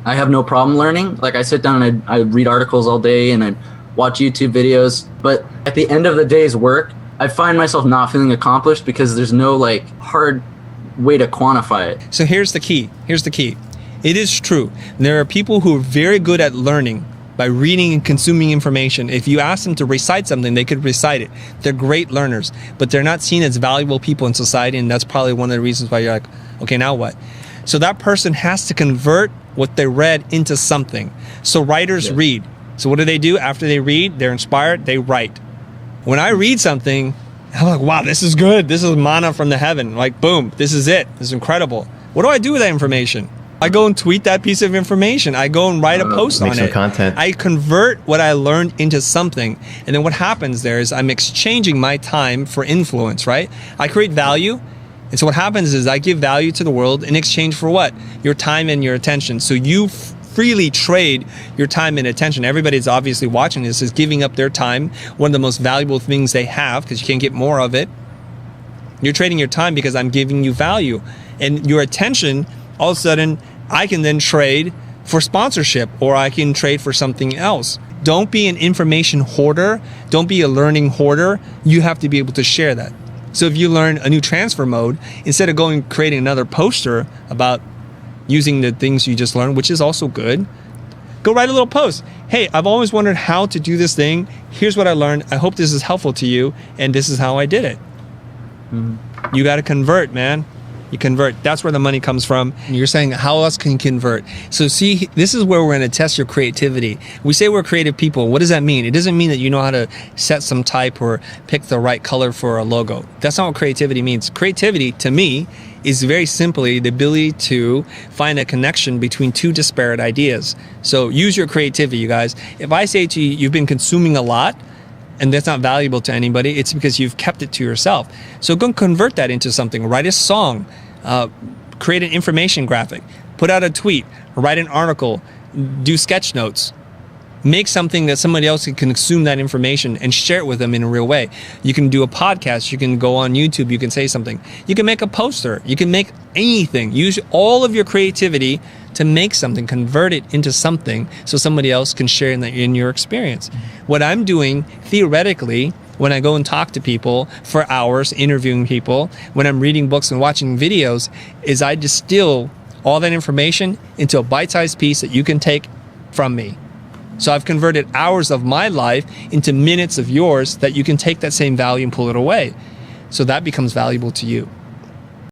I have no problem learning. Like I sit down and I read articles all day and I watch YouTube videos. But at the end of the day's work, I find myself not feeling accomplished because there's no like hard way to quantify it. So here's the key. Here's the key. It is true. There are people who are very good at learning by reading and consuming information. If you ask them to recite something, they could recite it. They're great learners, but they're not seen as valuable people in society, and that's probably one of the reasons why you're like, okay, now what? So that person has to convert what they read into something. So writers read. So what do? After they read, they're inspired, they write. When I read something, I'm like, wow, this is good. This is manna from the heaven. Like, boom, this is it. This is incredible. What do I do with that information? I go and tweet that piece of information. I go and write a post on it. Content. I convert what I learned into something. And then what happens there is I'm exchanging my time for influence, right? I create value. And so what happens is I give value to the world in exchange for what? Your time and your attention. So you freely trade your time and attention. Everybody's obviously watching this is giving up their time, one of the most valuable things they have because you can't get more of it. You're trading your time because I'm giving you value. And your attention, all of a sudden, I can then trade for sponsorship or I can trade for something else. Don't be an information hoarder. Don't be a learning hoarder. You have to be able to share that. So if you learn a new transfer mode, instead of going creating another poster about using the things you just learned, which is also good, go write a little post. Hey, I've always wondered how to do this thing. Here's what I learned. I hope this is helpful to you. And this is how I did it. Mm-hmm. You got to convert, man. You convert. That's where the money comes from. And you're saying, how else can you convert? So see, this is where we're going to test your creativity. We say we're creative people. What does that mean? It doesn't mean that you know how to set some type or pick the right color for a logo. That's not what creativity means. Creativity, to me, is very simply the ability to find a connection between two disparate ideas. So use your creativity, you guys. If I say to you, you've been consuming a lot, and that's not valuable to anybody, it's because you've kept it to yourself. So go and convert that into something. Write a song, create an information graphic, put out a tweet, write an article, do sketch notes. Make something that somebody else can consume that information and share it with them in a real way. You can do a podcast, you can go on YouTube, you can say something. You can make a poster, you can make anything. Use all of your creativity to make something, convert it into something so somebody else can share in your experience. What I'm doing theoretically when I go and talk to people for hours, interviewing people, when I'm reading books and watching videos, is I distill all that information into a bite-sized piece that you can take from me. So I've converted hours of my life into minutes of yours that you can take that same value and pull it away. So that becomes valuable to you.